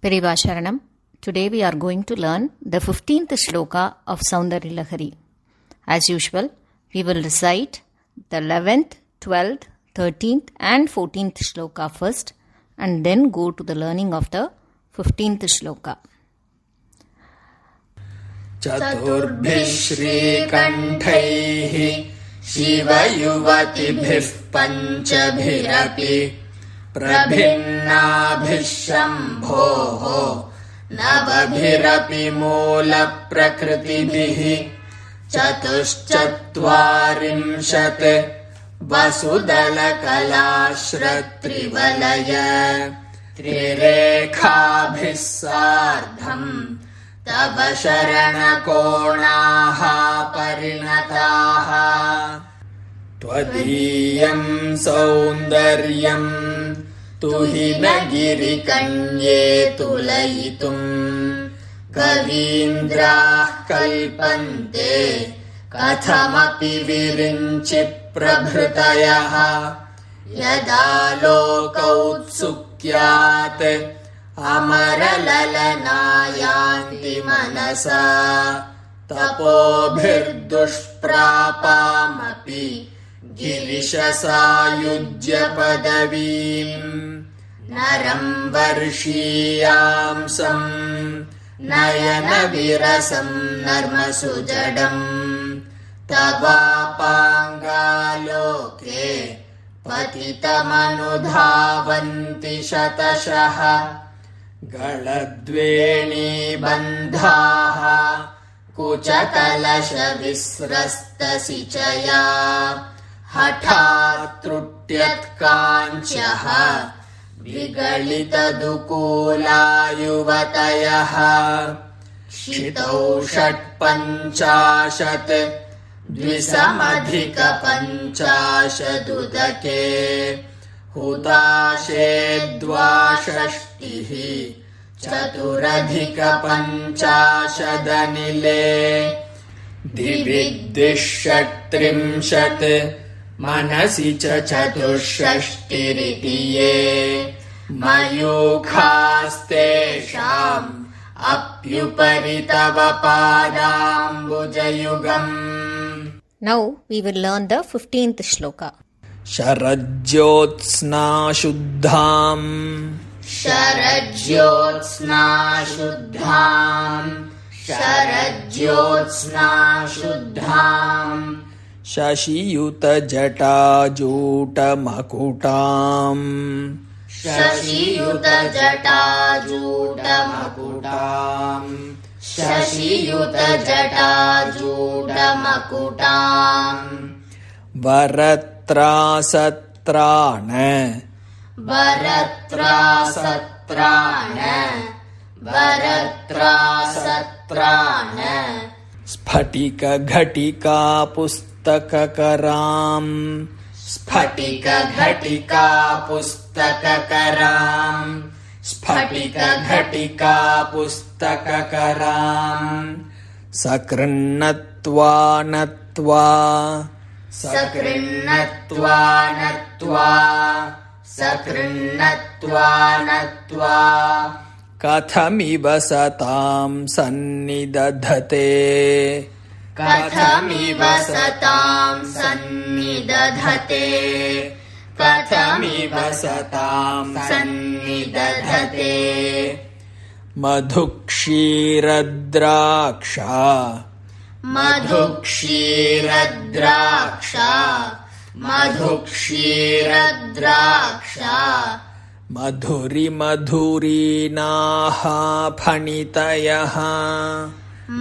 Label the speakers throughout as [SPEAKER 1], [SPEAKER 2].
[SPEAKER 1] Periva Sharanam. Today we are going to learn the 15th sloka of Soundarya Lahari. As usual, we will recite the 11th, 12th, 13th and 14th sloka first and then go to the learning of the 15th sloka.
[SPEAKER 2] चतुर्भिः श्रीकण्ठैः शिवयुवतिभिः पञ्चभिरपि प्रभिन्नाभिः शम्भोः नवभिरपि मूलप्रकृतिभिः चतुश्चत्वारिंशत् वसुदलकलाश्रत्रिवलय त्रिरेखाभिः सार्धम् तव शरणकोणाः परिणताः त्वदीयम् सौन्दर्यम् तुहिन गिरिकन्ये तुलयितुम् कवीन्द्राः कल्पन्ते कथमपि विरिञ्चि प्रभृतयः यदा लोकौत्सुक्यात् अमरललनायान्ति मनसा तपोभिर्दुष्प्रापामपि गिरिशसायुज्य पदवीम् नरम् वर्षीयांसम् नयनविरसम् नर्मसुजडम् तवापाङ्गालोके पतितमनुधावन्ति शतशः गलद्वेणीबन्धाः कुचकलशविस्रस्तसिचया हठात् त्रुट्यत्काञ्च्यः विगलितदुकूलायुवतयः शितौ षट्पञ्चाशत् द्विसमधिकपञ्चाशदुदके हुताशे द्वाषष्टिः चतुरधिकपञ्चाशदनिले दिवि द्विषट्त्रिंशत् मनसि च चतुष्षष्टिरिति ये मयूखास्तेषाम् अप्युपरि तव पादाम्बुजयुगम्.
[SPEAKER 1] Now we will learn the 15th sloka.
[SPEAKER 2] शरज्योत्स्ना शुद्धाम्
[SPEAKER 3] शरज्योत्स्ना शुद्धाम् शरज्योत्स्ना शुद्धाम्
[SPEAKER 2] शशियुतजटाजूटमकुटाम्
[SPEAKER 3] शशियुतजटाजूटमकुटाम् शशियुतजटाजूटमकुटाम्
[SPEAKER 2] वरत्रासत्राण
[SPEAKER 3] वरत्रासत्राण वरत्रासत्राण
[SPEAKER 2] स्फटिकघटिका पुस्तककराम्
[SPEAKER 3] स्फटिकघटिका पुस्तककराम्
[SPEAKER 2] स्फटिकघटिका पुस्तककराम् सकृन्नत्वा नत्वा
[SPEAKER 3] सकृन्नत्वा नत्वा सकृन्नत्वा नत्वा
[SPEAKER 2] कथमिव सताम् सन्निदधते
[SPEAKER 3] कथमिव सताम् सन्निदधते कथमिव सताम् सन्निदधते
[SPEAKER 2] मधुक्षीरद्राक्षा
[SPEAKER 3] मधुक्षीरद्राक्षा मधुक्षीरद्राक्षा
[SPEAKER 2] मधुरिमधुरीनाः फणितयः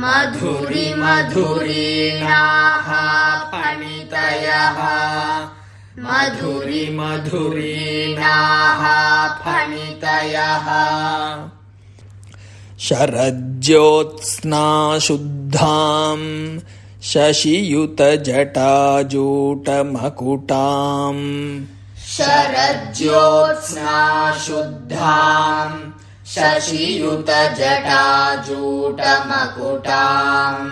[SPEAKER 3] मधुरिमधुरीनाः फणितयः मधुरिमधुरीनाः फणितयः
[SPEAKER 2] शरज्योत्स्ना शुद्धाम् शशियुतजटाजूटमकुटाम्
[SPEAKER 3] शरज्योत्स्ना शुद्धाम् शशियुतजटाजूटमकुटाम्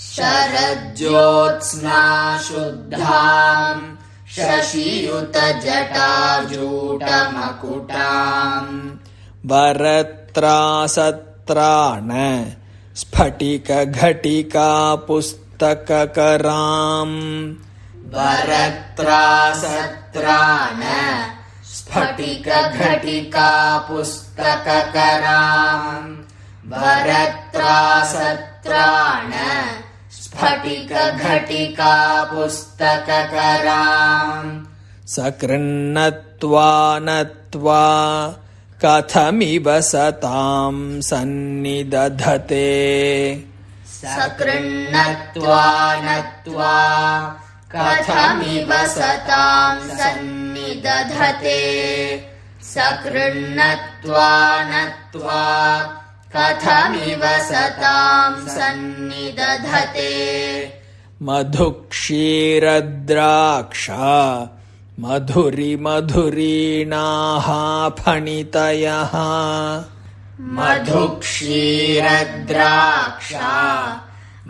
[SPEAKER 3] शरज्योत्स्ना शुद्धाम् शशियुतजटाजूटमकुटाम्
[SPEAKER 2] वरत् वरत्रासत्राण स्फटिकघटिकापुस्तककराम्
[SPEAKER 3] वरत्रासत्राण स्फटिकघटिकापुस्तककराम् वरत्रासत्राण स्फटिकघटिकापुस्तककराम्
[SPEAKER 2] सकृन्नत्वा नत्वा कथमिव सतां सन्निदधते
[SPEAKER 3] सकृन्नत्वा नत्वा कथमिव सतां सन्निदधते सकृन्नत्वा नत्वा कथमिव सतां सन्निदधते
[SPEAKER 2] मधुक्षीरद्राक्षा मधुरिमधुरीणाः फणितयः
[SPEAKER 3] मधुक्षीरद्राक्षा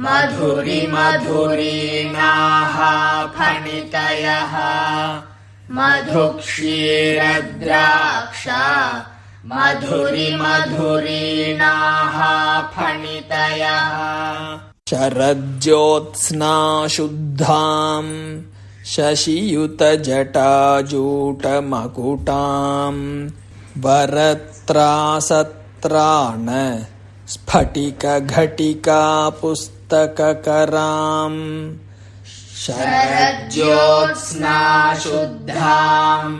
[SPEAKER 3] मधुरिमधुरीणाः फणितयः मधुक्षीरद्राक्षा मधुरिमधुरीणाः फणितयः
[SPEAKER 2] शरज्योत्स्नाशुद्धाम् शशियुतजटाजूटमकुटाम् वरत्रासत्राण स्फटिकघटिकापुस्तककराम्
[SPEAKER 3] शरज्योत्स्नाशुद्धाम्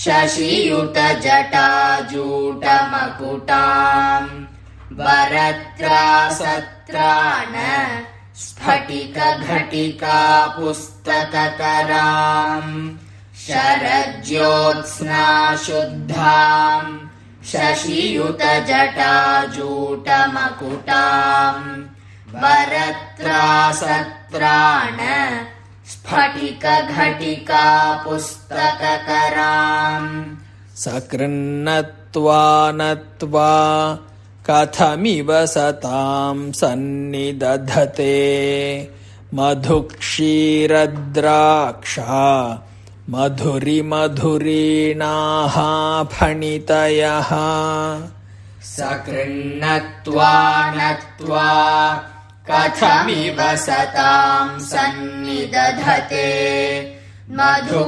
[SPEAKER 3] शशियुतजटाजूटमकुटाम् वरत्रासत्राण स्फटिकघटिकापुस्तककराम् शरज्योत्स्नाशुद्धाम् शशियुतजटाजूटमकुटाम् वरत्रासत्राण स्फटिकघटिकापुस्तककराम्
[SPEAKER 2] सकृन्नत्वा नत्वा कथमिव सतां सन्निदधते मधुक्षीरद्राक्षा मधुरिमधुरीणाः फणितयः
[SPEAKER 3] सकृन्नत्वा नत्वा कथमिव सतां सन्निदधते मधुक्षीरद्राक्षा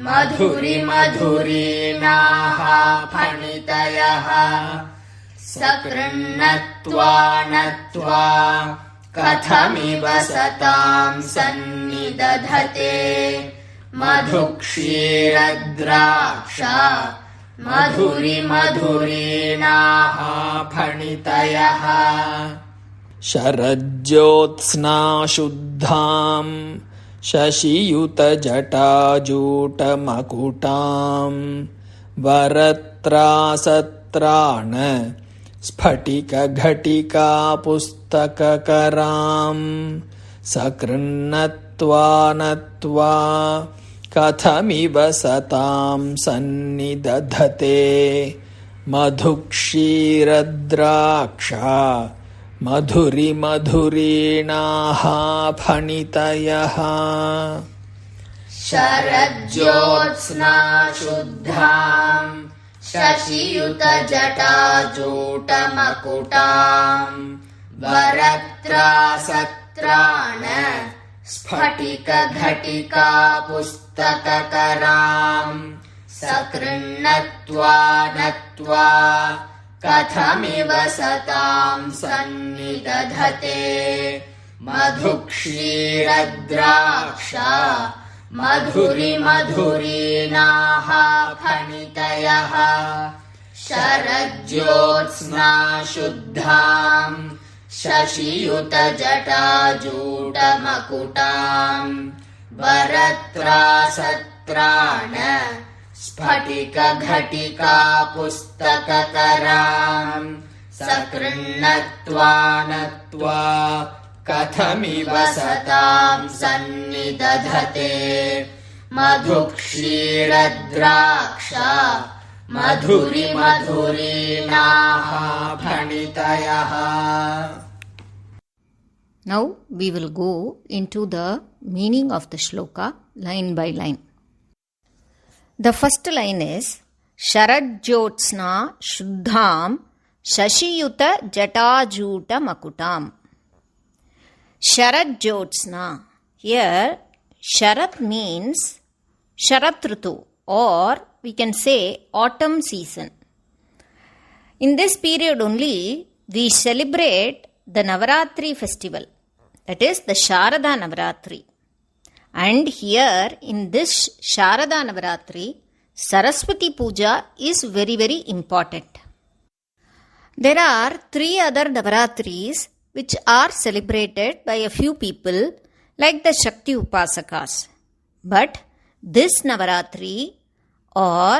[SPEAKER 3] मधुरिमधुरीणाः फणितयः सकृन्नत्वा नत्वा कथमिव सतां सन्निदधते मधुक्षीरद्राक्षा मधुरिमधुरीणाः फणितयः
[SPEAKER 2] शरज्योत्स्नाशुद्धाम् शशियुतजटाजूटमकुटाम् वरत्रासत्राण स्फटिकघटिकापुस्तककराम् सकृन्नत्वा नत्वा कथमिव सतां सन्निदधते मधुक्षीरद्राक्षा मधुरिमधुरीणाः फणितयः
[SPEAKER 3] शरज्योत्स्नाशुद्धाम् शशियुतजटाजूटमकुटाम् वरत्रासत्राण स्फटिकघटिकापुस्तककराम् सकृन्नत्वा नत्वा कथमिव सतां सन्निदधते मधुक्षीरद्राक्षा मधुरिमधुरीणाः फणितयः शरज्योत्स्नाशुद्धाम् शशियुतजटाजूटमकुटाम् वरत्रासत्राण स्फटिकघटिकापुस्तककराम् सकृन्नत्वा नत्वा कथमिव सतां सन्निदधते मधुक्षीरद्राक्षा मधुरिमधुरीणाः फणितयः.
[SPEAKER 1] Now we will go into the meaning of the shloka line by line. The first line is Sharajyotsna Shuddham Shashiyuta Jatajuta Makutam. Sharajyotsna. Here, Sharat means Sharat Ritu, or we can say autumn season. In this period only, we celebrate the Navaratri festival, that is the Sharada Navaratri. And here in this Sharada Navaratri, Saraswati Puja is very, very important. There are 3 other Navaratris which are celebrated by a few people like the Shakti Upasakas. But this Navaratri, or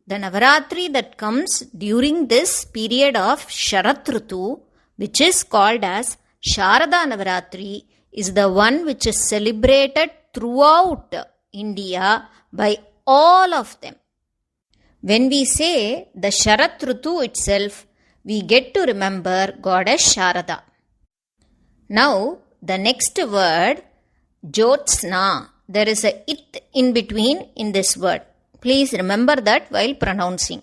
[SPEAKER 1] the Navaratri that comes during this period of Sharat Ritu, which is called as Sharada Navaratri, is the one which is celebrated throughout India by all of them. When we say the Sharat Ritu itself, we get to remember Goddess Sharada. Now, the next word, Jyotsna. There is a it in between in this word. Please remember that while pronouncing.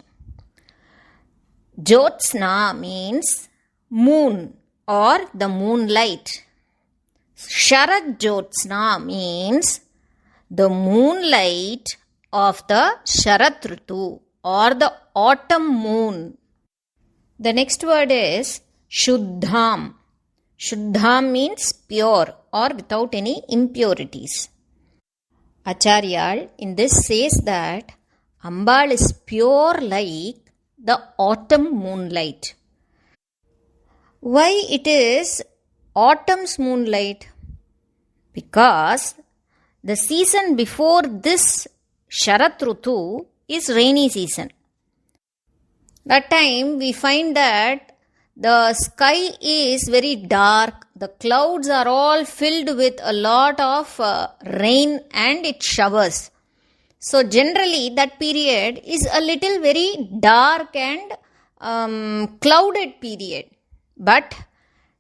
[SPEAKER 1] Jyotsna means moon or the moonlight. Sharad Jyotsna means the moonlight of the Sharat Ritu or the autumn moon. The next word is Shuddham. Shuddham means pure or without any impurities. Acharya in this says that Ambaal is pure like the autumn moonlight. Why it is autumn's moonlight? Because the season before this Sharat Ritu is rainy season. That time we find that the sky is very dark, the clouds are all filled with a lot of rain and it showers. So generally that period is a little very dark and clouded period. But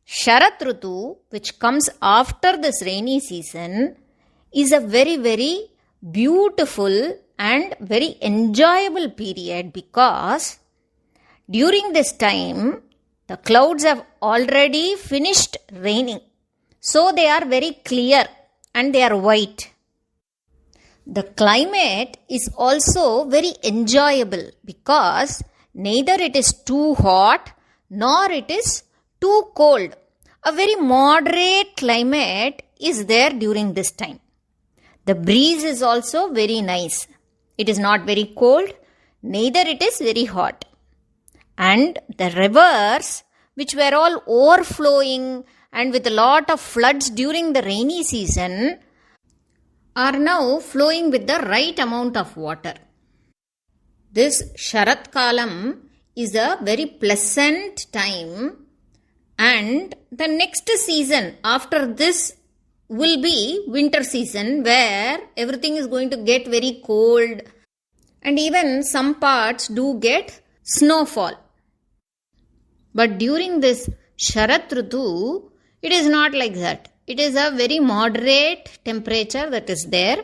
[SPEAKER 1] Sharat Ritu, which comes after this rainy season, is a very, very beautiful and very enjoyable period, because during this time the clouds have already finished raining. So they are very clear and they are white. The climate is also very enjoyable because neither it is too hot nor it is too cold. A very moderate climate is there during this time. The breeze is also very nice. It is not very cold, neither it is very hot. And the rivers, which were all overflowing and with a lot of floods during the rainy season, are now flowing with the right amount of water. This Sharat Kalam is a very pleasant time, and the next season after this will be winter season, where everything is going to get very cold and even some parts do get snowfall. But during this Sharat Ritu, it is not like that. It is a very moderate temperature that is there,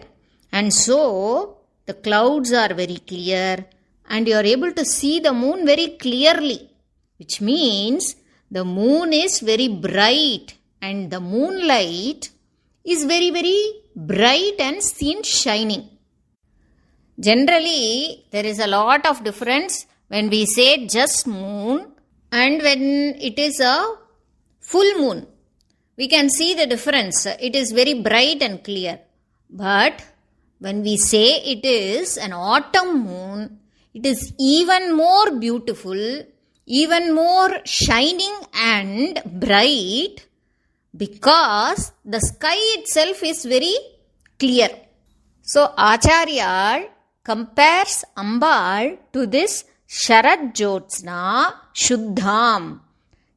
[SPEAKER 1] and so the clouds are very clear and you are able to see the moon very clearly, which means the moon is very bright and the moonlight is very, very bright and seen shining. Generally, there is a lot of difference when we say just moon and when it is a full moon. We can see the difference. It is very bright and clear. But when we say it is an autumn moon, it is even more beautiful, even more shining and bright, because the sky itself is very clear. So Acharya compares Ambaal to this Sharad Jyotsna Shuddham.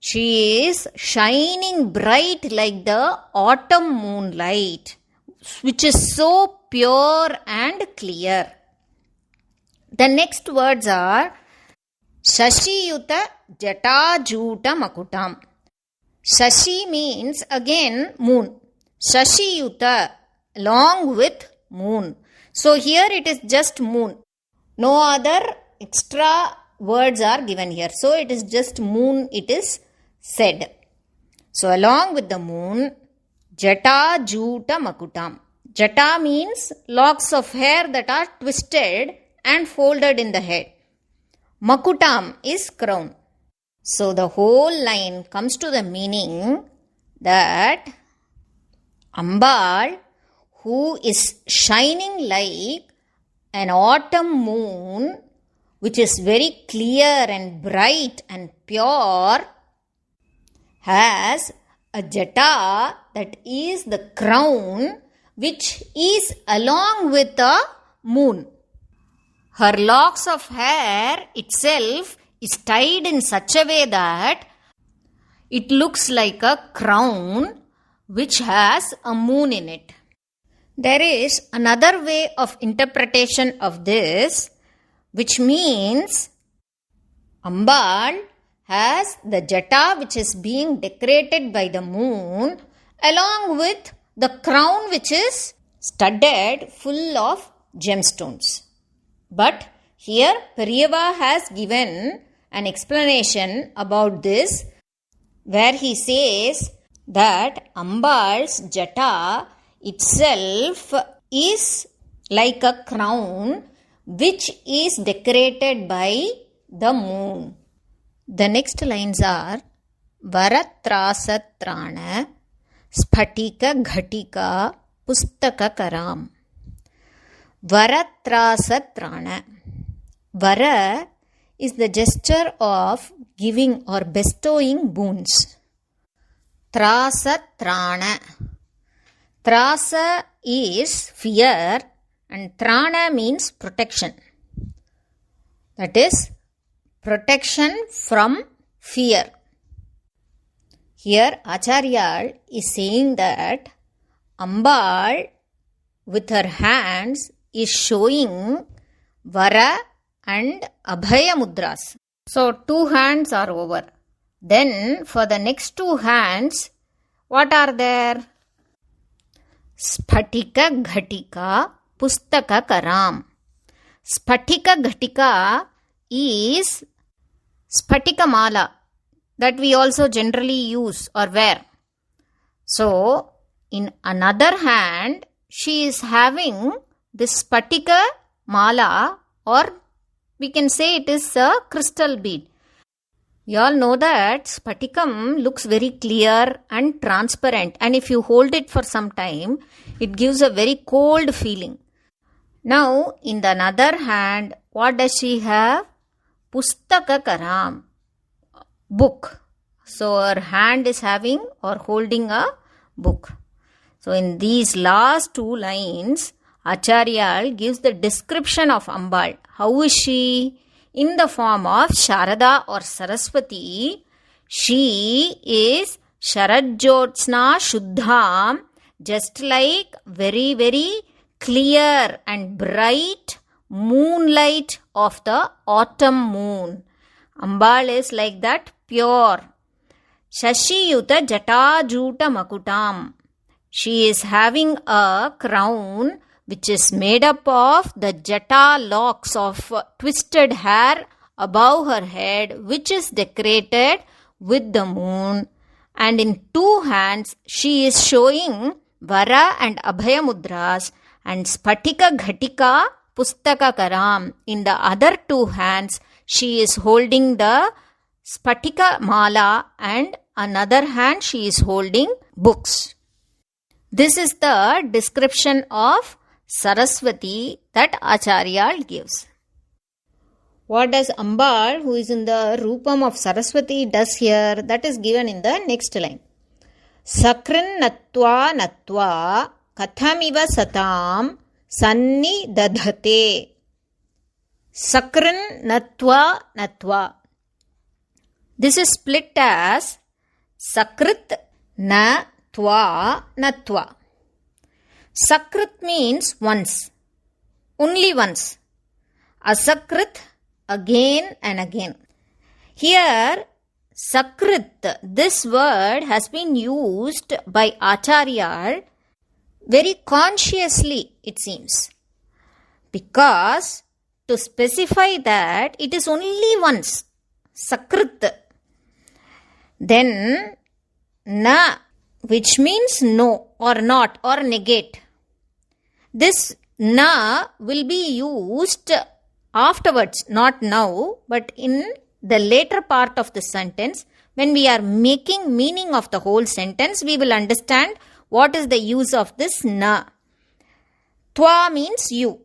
[SPEAKER 1] She is shining bright like the autumn moonlight, which is so pure and clear. The next words are Shashiyuta Jatajuta Makutam. Shashi means again moon. Shashiyuta, along with moon. So here it is just moon. No other extra words are given here. So it is just moon, it is said. So along with the moon, Jata Juta Makutam. Jata means locks of hair that are twisted and folded in the head. Makutam is crown. So the whole line comes to the meaning that Ambaal, who is shining like an autumn moon, which is very clear and bright and pure, has a jata that is the crown which is along with the moon. Her locks of hair itself is tied in such a way that it looks like a crown which has a moon in it. There is another way of interpretation of this, which means Ambaal has the jata which is being decorated by the moon along with the crown which is studded full of gemstones. But here Periva has given an explanation about this, where he says that Ambaal's jata itself is like a crown which is decorated by the moon. The next lines are Varatrasatrana Sphatika Ghatika Pustaka Karam. Varatrasatrana. Vara is the gesture of giving or bestowing boons. Trasatrana. Trasa is fear and trana means protection. That is protection from fear. Here Acharya is saying that Ambaal with her hands is showing Vara and Abhaya Mudras. So 2 hands are over. Then for the next 2 hands, what are there? Sphatika Ghatika Pustaka Karam. Sphatika Ghatika is Sphatika Mala that we also generally use or wear. So in another hand, she is having this Spatika Mala, or we can say it is a crystal bead. You all know that Spatikam looks very clear and transparent, and if you hold it for some time, it gives a very cold feeling. Now, in the other hand, what does she have? Pustaka Karam, book. So her hand is having or holding a book. So in these last 2 lines, Acharya gives the description of Ambaal. How is she? In the form of Sharada or Saraswati, she is Sharajyotsna Shuddham, just like very, very clear and bright moonlight of the autumn moon. Ambaal is like that, pure. Shashiyuta Jatajuta Makutam. She is having a crown which is made up of the jata locks of twisted hair above her head, which is decorated with the moon. And in 2 hands, she is showing Vara and Abhaya Mudras and Spatika Ghatika Pustaka Karam. In the other 2 hands, she is holding the Spatika Mala and another hand she is holding books. This is the description of Saraswati that Acharya gives. What does Ambaal, who is in the Roopam of Saraswati, does here? That is given in the next line. Sakrin natva natva kathamiva satam sanni dadhate. Sakrin natva natva. This is split as Sakrit natva natva. Sakrit means once, only once. Asakrit, again and again. Here, Sakrit, this word has been used by Acharya very consciously, it seems. Because to specify that it is only once, sakrit. Then na, which means no or not or negate. This na will be used afterwards, not now, but in the later part of the sentence. When we are making meaning of the whole sentence, we will understand what is the use of this na. Twa means you.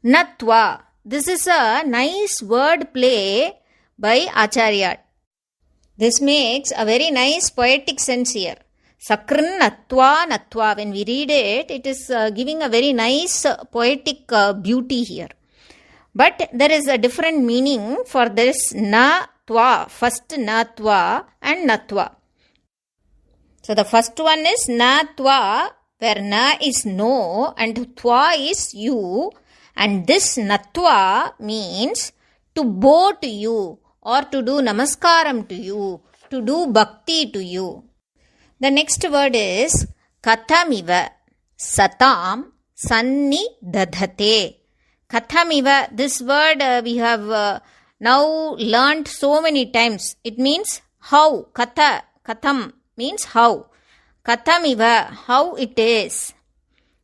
[SPEAKER 1] Na twa. This is a nice word play by Acharya. This makes a very nice poetic sense here. Sakrin natva natva. When we read it, it is giving a very nice poetic beauty here. But there is a different meaning for this na twa. First na twa and natva. So the first one is na twa, where na is no and twa is you. And this natva means to bow to you, or to do namaskaram to you, to do bhakti to you. The next word is kathamiva satam sanni dadhate. Kathamiva, this word we have now learnt so many times. It means how. Katha, katham means how. Kathamiva, how it is.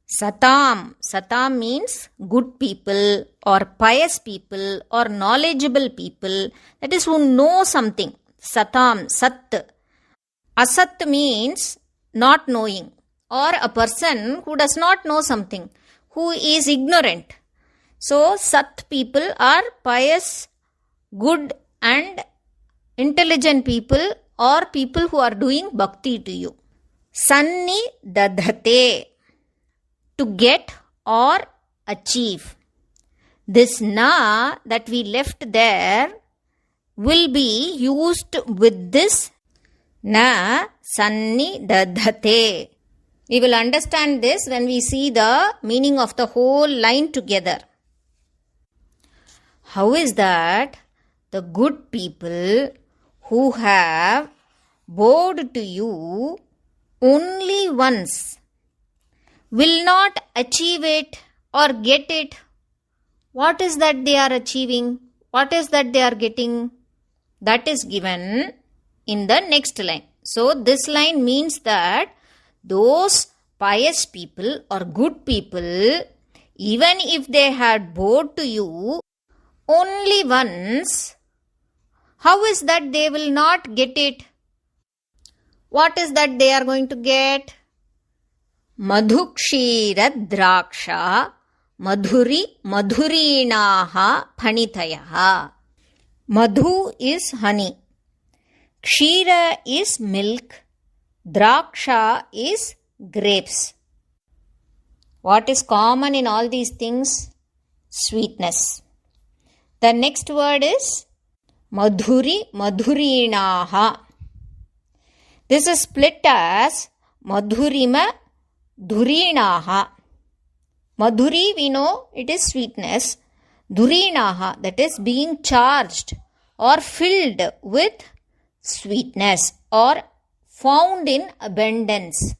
[SPEAKER 1] Satam, satam means good people or pious people or knowledgeable people, that is who know something. Satam, sat. Asat means not knowing, or a person who does not know something, who is ignorant. So sat people are pious, good and intelligent people, or people who are doing bhakti to you. Sanni dadhate, to get or achieve. This na that we left there will be used with this na sanni dadhate. We will understand this when we see the meaning of the whole line together. How is that the good people who have bowed to you only once will not achieve it or get it? What is that they are achieving? What is that they are getting? That is given in the next line. So this line means that those pious people or good people, even if they had bowed to you only once, how is that they will not get it? What is that they are going to get? Madhukshira draksha madhuri madhurinaha phanitayaha. Madhu is honey. Kshira is milk. Draksha is grapes. What is common in all these things? Sweetness. The next word is madhuri madhurinaha. This is split as madhurima dhurinaha. Madhuri, we know it is sweetness. Dhurinaha, that is being charged or filled with sweetness or found in abundance.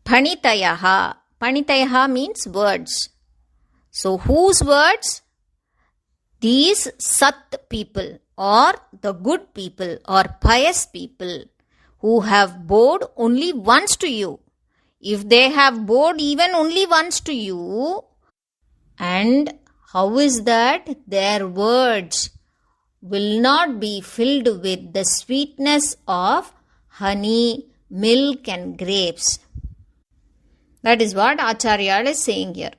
[SPEAKER 1] Phanitayaha. Phanitayaha means words. So whose words? These sat people or the good people or pious people who have bowed only once to you. If they have bowed even only once to you, and how is that their words will not be filled with the sweetness of honey, milk and grapes? That is what Acharya is saying here.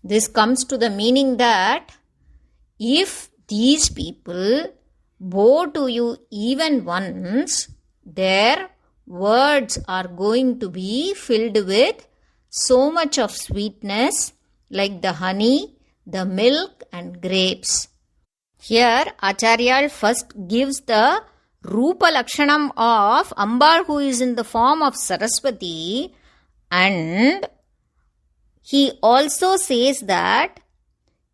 [SPEAKER 1] This comes to the meaning that if these people bow to you even once, their words are going to be filled with so much of sweetness like the honey, the milk and grapes. Here Acharya first gives the Rupa Lakshanam of Ambaal, who is in the form of Saraswati, and he also says that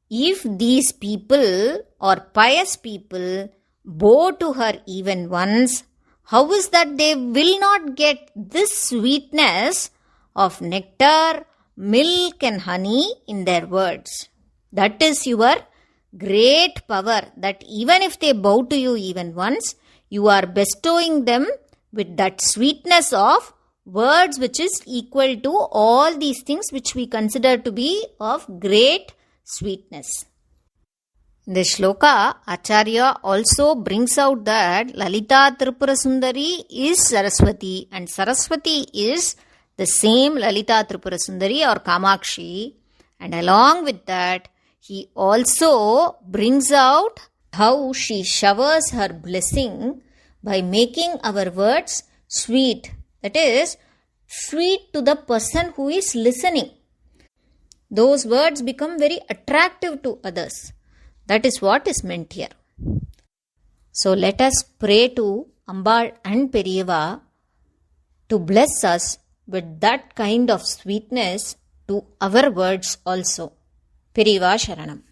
[SPEAKER 1] if these people or pious people bow to her even once, how is that they will not get this sweetness of nectar, milk and honey in their words? That is your great power that even if they bow to you even once, you are bestowing them with that sweetness of words which is equal to all these things which we consider to be of great sweetness. In the shloka, Acharya also brings out that Lalita Tripura Sundari is Saraswati, and Saraswati is the same Lalita Tripura Sundari or Kamakshi, and along with that, he also brings out how she showers her blessing by making our words sweet. That is, sweet to the person who is listening. Those words become very attractive to others. That is what is meant here. So let us pray to Ambaal and Periva to bless us with that kind of sweetness to our words also. Periva Sharanam.